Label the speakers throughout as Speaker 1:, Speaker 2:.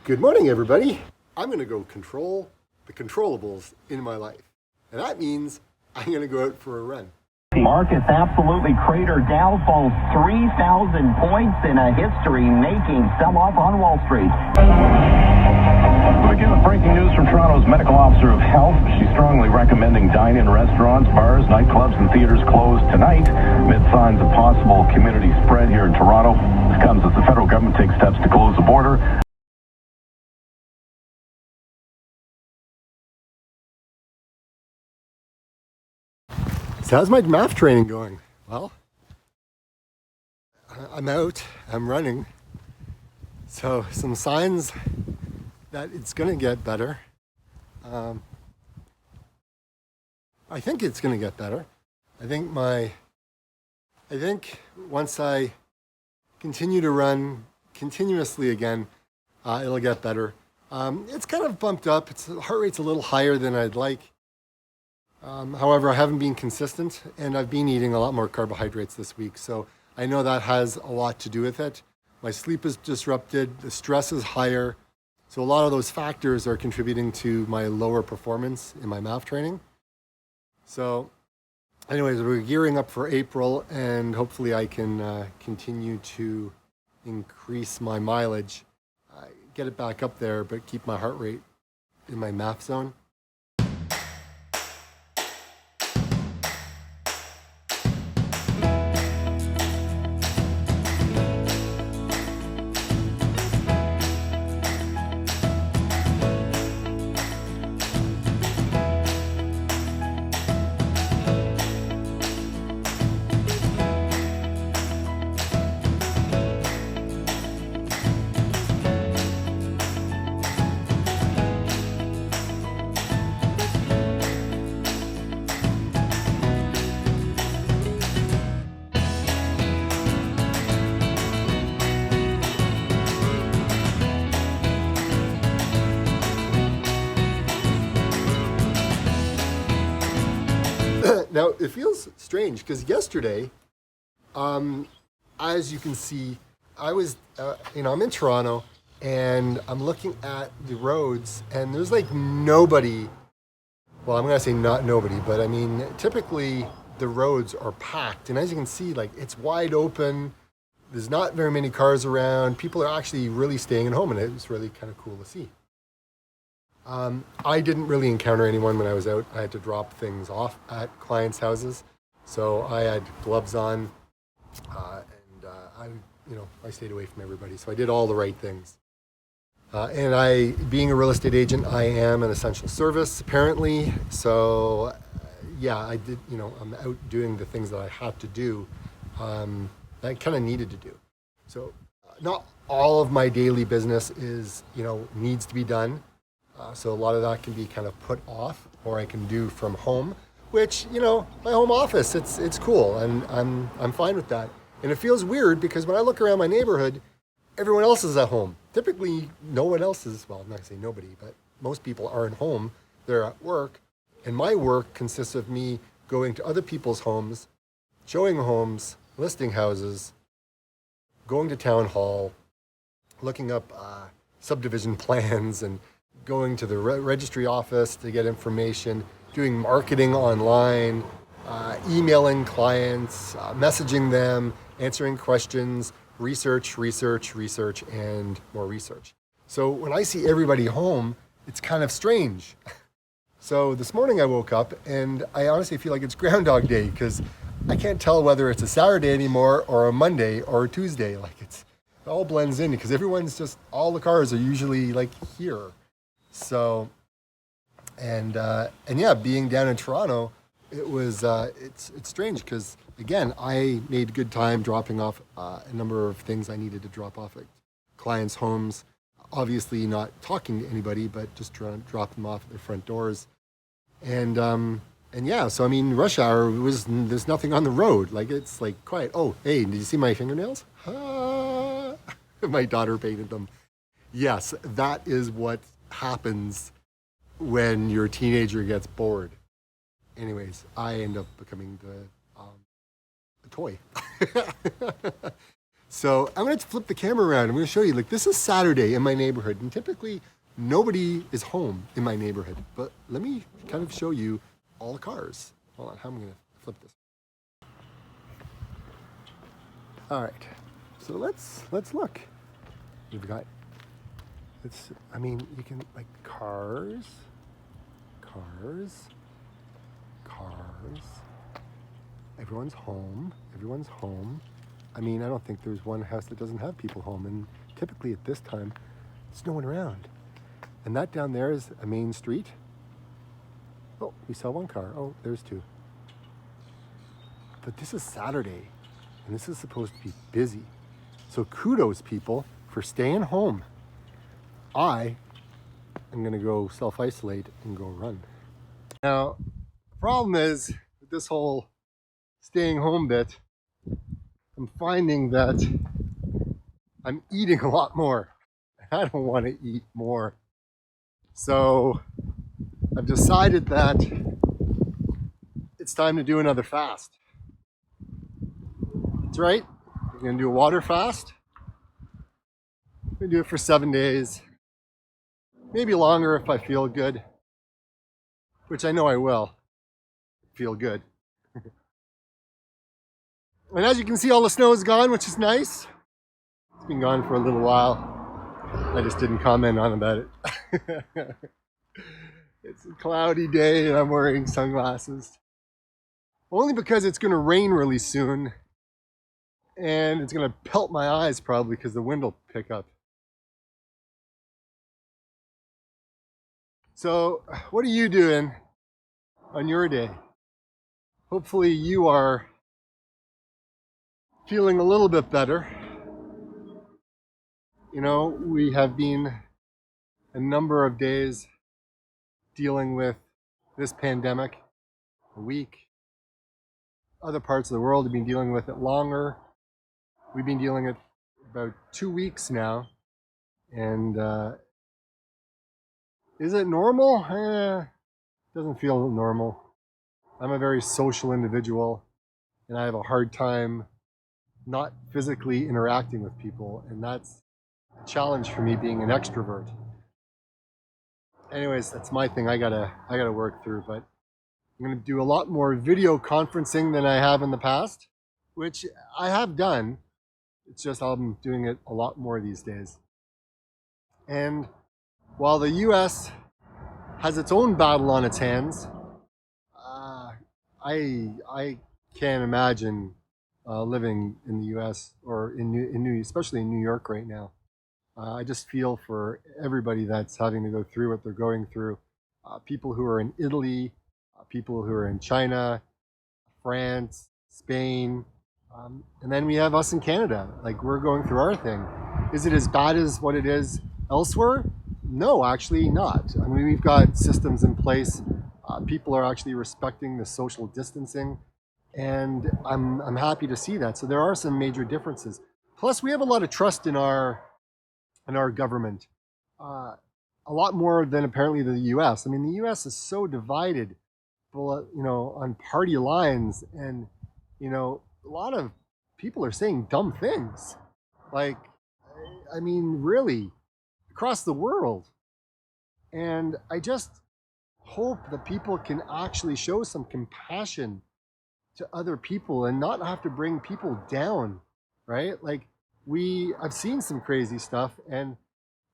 Speaker 1: Good morning, everybody. I'm going to go control the controllables in my life. And that means I'm going to go out for a run.
Speaker 2: Markets absolutely cratered. Dow falls 3,000 points in a history-making sell-off on Wall Street.
Speaker 3: We begin with breaking news from Toronto's medical officer of health. She's strongly recommending dine-in restaurants, bars, nightclubs, and theaters closed tonight amid signs of possible community spread here in Toronto. This comes as the federal government takes steps to close the border.
Speaker 1: So how's my math training going? Well, I'm out, I'm running. So some signs that it's going to get better. I think it's going to get better. I think once I continue to run continuously again, it'll get better. It's kind of bumped up. Heart rate's a little higher than I'd like. However, I haven't been consistent, and I've been eating a lot more carbohydrates this week, so I know that has a lot to do with it. My sleep is disrupted, the stress is higher, so a lot of those factors are contributing to my lower performance in my math training. So anyways, we're gearing up for April, and hopefully I can continue to increase my mileage, get it back up there, but keep my heart rate in my math zone. Now, it feels strange because yesterday, as you can see, I was, I'm in Toronto and I'm looking at the roads and there's like nobody, well, I'm going to say not nobody, but I mean, typically the roads are packed. And as you can see, like it's wide open. There's not very many cars around. People are actually really staying at home and it was really kind of cool to see. I didn't really encounter anyone when I was out. I had to drop things off at clients' houses. So I had gloves on, and I stayed away from everybody. So I did all the right things. Being a real estate agent, I am an essential service, apparently. So, I did, I'm out doing the things that I have to do, that I kind of needed to do. So not all of my daily business is, needs to be done. So a lot of that can be kind of put off, or I can do from home, which, my home office, it's cool, and I'm fine with that. And it feels weird because when I look around my neighborhood, everyone else is at home. Typically, no one else is, well, I'm not gonna say nobody, but most people aren't home, they're at work. And my work consists of me going to other people's homes, showing homes, listing houses, going to town hall, looking up subdivision plans, and going to the registry office to get information, doing marketing online, emailing clients, messaging them, answering questions, research, and more research. So when I see everybody home, it's kind of strange. So this morning I woke up and I honestly feel like it's Groundhog Day because I can't tell whether it's a Saturday anymore or a Monday or a Tuesday. Like it all blends in because all the cars are usually like here. So, and being down in Toronto, it was, it's strange because, again, I made good time dropping off a number of things I needed to drop off at clients' homes. Obviously not talking to anybody, but just trying to drop them off at their front doors. And so, I mean, rush hour there's nothing on the road. Like, it's like quiet. Oh, hey, did you see my fingernails? My daughter painted them. Yes, that is what happens when your teenager gets bored. Anyways, I end up becoming the toy. So I'm going to flip the camera around. I'm going to show you, like, this is Saturday in my neighborhood, and typically nobody is home in my neighborhood. But let me kind of show you all the cars. Hold on, how am I going to flip this? All right, so let's look. We've got, I mean, you can, like, cars. Everyone's home. I mean, I don't think there's one house that doesn't have people home, and typically at this time, there's no one around. And that down there is a main street. Oh, we saw one car. Oh, there's two. But this is Saturday, and this is supposed to be busy. So kudos, people, for staying home. I am gonna go self-isolate and go run. Now, the problem is, with this whole staying home bit, I'm finding that I'm eating a lot more. I don't want to eat more. So I've decided that it's time to do another fast. That's right. I'm going to do a water fast. I'm going to do it for 7 days. Maybe longer if I feel good. Which I know I will feel good. And as you can see, all the snow is gone, which is nice. It's been gone for a little while. I just didn't comment on about it. It's a cloudy day and I'm wearing sunglasses. Only because it's going to rain really soon. And it's going to pelt my eyes probably because the wind will pick up. So, what are you doing on your day? Hopefully you are feeling a little bit better. You know, we have been a number of days dealing with this pandemic, a week. Other parts of the world have been dealing with it longer. We've been dealing with it about 2 weeks now. And is it normal? Doesn't feel normal. I'm a very social individual, and I have a hard time not physically interacting with people, and that's a challenge for me being an extrovert. Anyways, that's my thing. I gotta work through, but I'm gonna do a lot more video conferencing than I have in the past, which I have done. It's just I'm doing it a lot more these days. And while the US has its own battle on its hands, I can't imagine living in the U.S. or especially in New York right now. I just feel for everybody that's having to go through what they're going through. People who are in Italy, people who are in China, France, Spain, and then we have us in Canada. Like, we're going through our thing. Is it as bad as what it is elsewhere? No, actually not. I mean, we've got systems in place. People are actually respecting the social distancing. And I'm happy to see that. So there are some major differences. Plus, we have a lot of trust in our government, a lot more than apparently the U.S. I mean, the U.S. is so divided, on party lines, and a lot of people are saying dumb things, like, I mean, really, across the world. And I just hope that people can actually show some compassion to other people and not have to bring people down, right? Like, I've seen some crazy stuff, and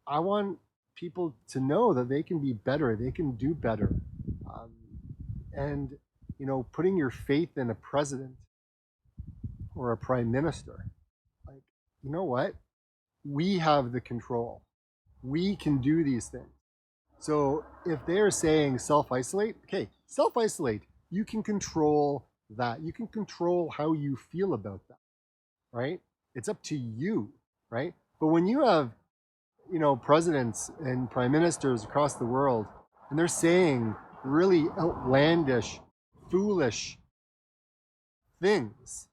Speaker 1: I want people to know that they can be better, they can do better. And putting your faith in a president or a prime minister, like, you know what? We have the control. We can do these things. So if they're saying self-isolate, okay, self-isolate. You can control that. You can control how you feel about that, right? It's up to you, right? But when you have, presidents and prime ministers across the world, and they're saying really outlandish, foolish things,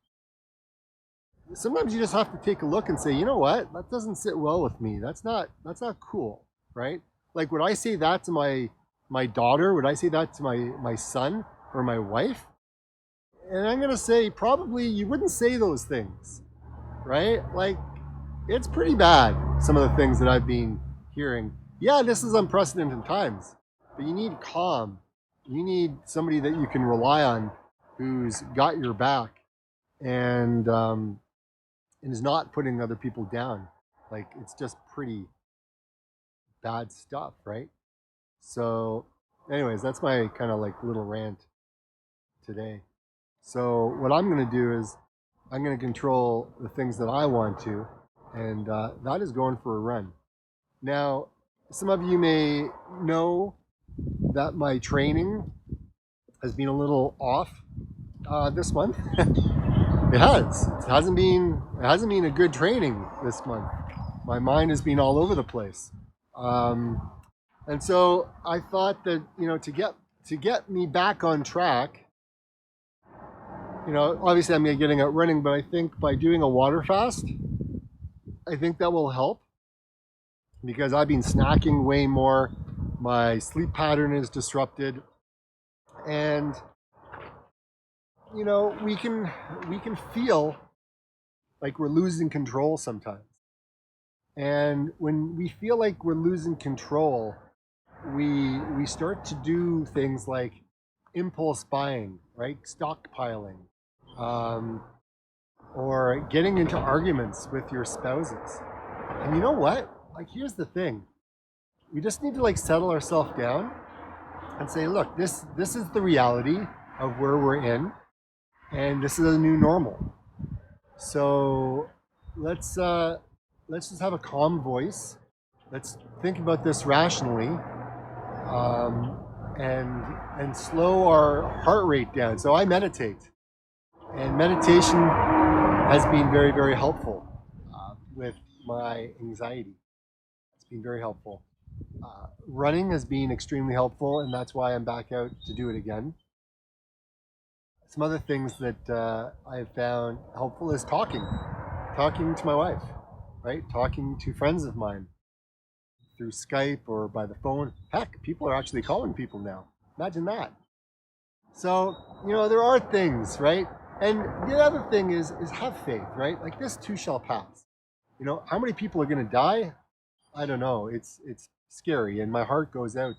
Speaker 1: sometimes you just have to take a look and say, you know what? That doesn't sit well with me. That's not cool, right? Like, would I say that to my daughter? Would I say that to my son or my wife? And I'm going to say, probably you wouldn't say those things. right? Like, it's pretty bad, some of the things that I've been hearing. Yeah, this is unprecedented times, but you need calm. You need somebody that you can rely on who's got your back and is not putting other people down. Like, it's just pretty bad stuff, right? So, anyways, that's my kind of like little rant today. So, what I'm going to do is I'm going to control the things that I want to, and that is going for a run. Now, some of you may know that my training has been a little off this month. It has. It hasn't been a good training this month. My mind has been all over the place. And so I thought that, to get me back on track, obviously I'm getting out running, but I think by doing a water fast, I think that will help because I've been snacking way more. My sleep pattern is disrupted, and we can feel like we're losing control sometimes. And when we feel like we're losing control, we start to do things like impulse buying, right? Stockpiling, or getting into arguments with your spouses. And you know what? Like, here's the thing. We just need to settle ourselves down and say, look, this is the reality of where we're in, and this is a new normal. So let's just have a calm voice. Let's think about this rationally, and slow our heart rate down. So I meditate, and meditation has been very, very helpful with my anxiety. It's been very helpful. Running has been extremely helpful, and that's why I'm back out to do it again. Some other things that I've found helpful is talking to my wife, right? Talking to friends of mine through Skype or by the phone. Heck, people are actually calling people now. Imagine that. So, there are things, right? And the other thing is have faith, right? Like, this too shall pass. How many people are going to die? I don't know. It's scary, and my heart goes out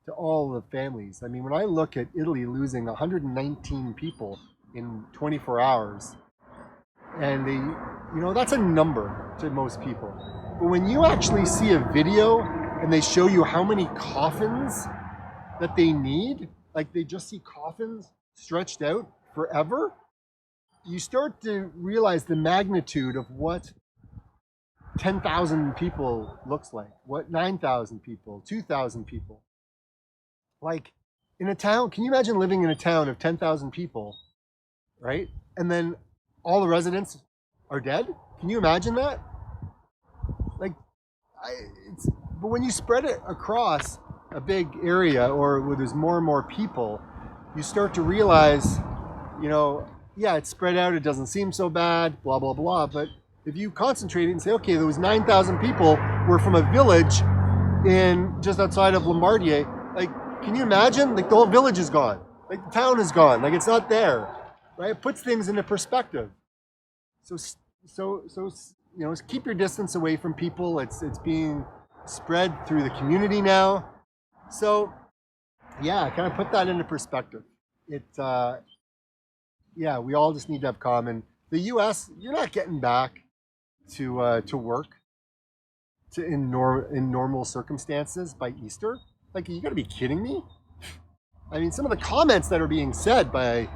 Speaker 1: to all the families. I mean, when I look at Italy losing 119 people in 24 hours, and that's a number to most people. But when you actually see a video and they show you how many coffins that they need, like they just see coffins stretched out forever, you start to realize the magnitude of what 10,000 people looks like, what 9,000 people, 2,000 people. Like, in a town, can you imagine living in a town of 10,000 people, right? And then all the residents are dead? Can you imagine that? Like, but when you spread it across a big area, or where there's more and more people, you start to realize, yeah, it's spread out, it doesn't seem so bad, blah, blah, blah. But if you concentrate it and say, okay, those 9,000 people were from a village just outside of Lombardia, like, can you imagine? Like, the whole village is gone. Like, the town is gone. Like, it's not there, right? It puts things into perspective. So keep your distance away from people. It's being spread through the community now. So, yeah, kind of put that into perspective. Yeah, we all just need to have common. The U.S., you're not getting back to work in normal circumstances by Easter. Like, you got to be kidding me? I mean, some of the comments that are being said by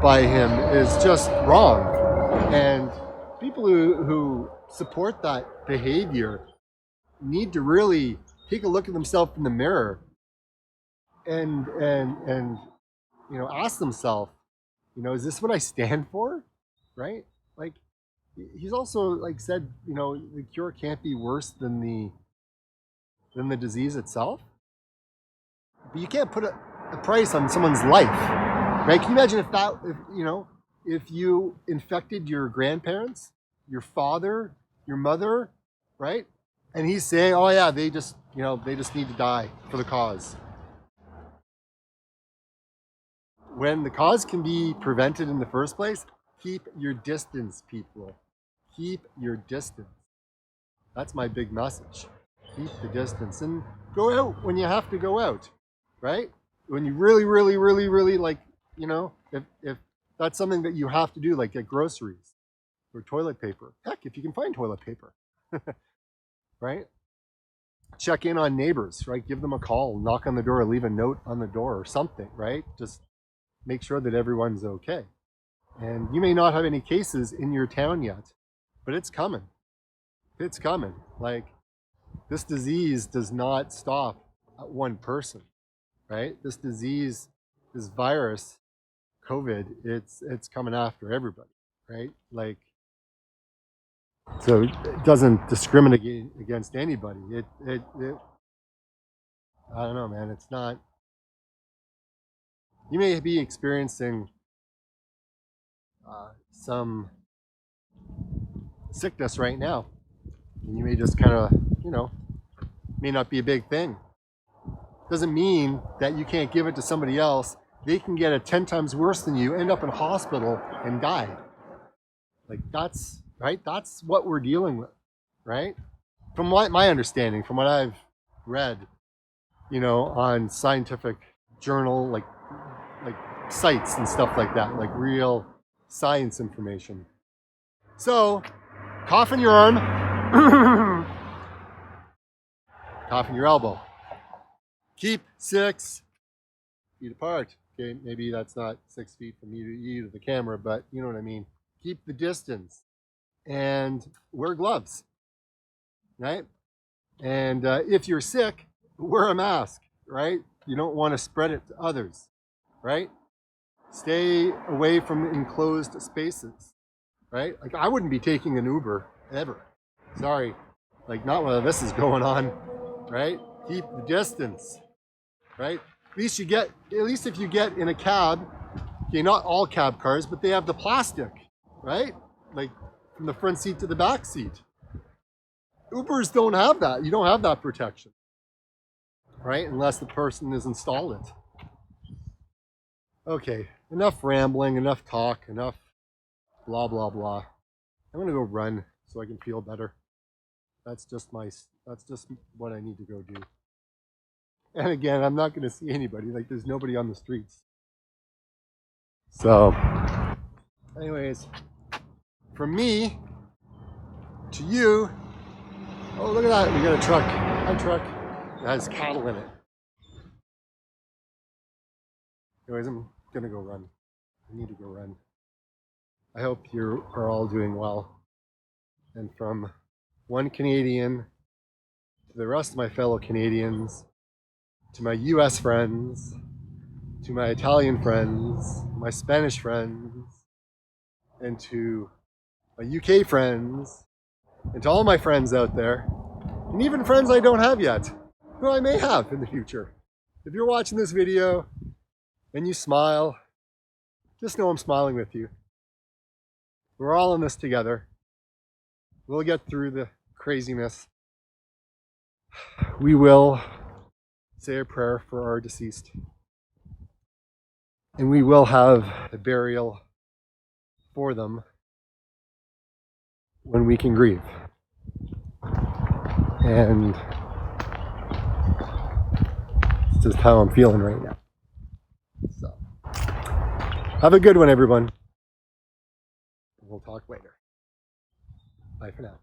Speaker 1: him is just wrong, and people who support that behavior need to really take a look at themselves in the mirror and ask themselves, is this what I stand for, right? Like, he's also said, the cure can't be worse than the disease itself. But you can't put a price on someone's life, right? Can you imagine if you infected your grandparents, your father, your mother, right? And he's saying, oh yeah, they just need to die for the cause. When the cause can be prevented in the first place, Keep your distance, people. Keep your distance. That's my big message. Keep the distance and go out when you have to go out, right? When you really like, if that's something that you have to do, like get groceries or toilet paper. Heck, if you can find toilet paper, right? Check in on neighbors, right? Give them a call, knock on the door, leave a note on the door or something, right? Just make sure that everyone's okay. And you may not have any cases in your town yet, but it's coming. It's coming. Like, this disease does not stop at one person, right? This disease, this virus, COVID, it's coming after everybody, right? Like, so it doesn't discriminate against anybody. It I don't know, man. It's not. You may be experiencing some sickness right now, and you may just kind of, may not be a big thing. Doesn't mean that you can't give it to somebody else. They can get it 10 times worse than you, end up in hospital, and die. Like, that's right. That's what we're dealing with, right? From what my understanding, from what I've read, on scientific journal, like sites and stuff like that, like real science information. So, cough in your arm, cough in your elbow. Keep 6 feet apart. Okay, maybe that's not 6 feet from you to the camera, but you know what I mean. Keep the distance and wear gloves, right? And if you're sick, wear a mask, right? You don't want to spread it to others, right? Stay away from enclosed spaces, right? Like, I wouldn't be taking an Uber ever. Sorry, like, not while this is going on, right? Keep the distance, right? At least if you get in a cab, okay, not all cab cars, but they have the plastic, right? Like, from the front seat to the back seat. Ubers don't have that. You don't have that protection, right? Unless the person has installed it. Okay, enough rambling, enough talk, enough blah, blah, blah. I'm gonna go run so I can feel better. That's just what I need to go do. And again, I'm not gonna see anybody, like, there's nobody on the streets. So, anyways, from me to you, oh, look at that, we got a truck. Hi, truck. It has cattle in it. Anyways, I'm gonna go run. I need to go run. I hope you are all doing well. And from one Canadian to the rest of my fellow Canadians, to my US friends, to my Italian friends, my Spanish friends, and to my UK friends, and to all my friends out there, and even friends I don't have yet, who I may have in the future. If you're watching this video and you smile, just know I'm smiling with you. We're all in this together. We'll get through the craziness. We will say a prayer for our deceased. And we will have a burial for them when we can grieve. And it's just how I'm feeling right now. So, have a good one, everyone. We'll talk later. Bye for now.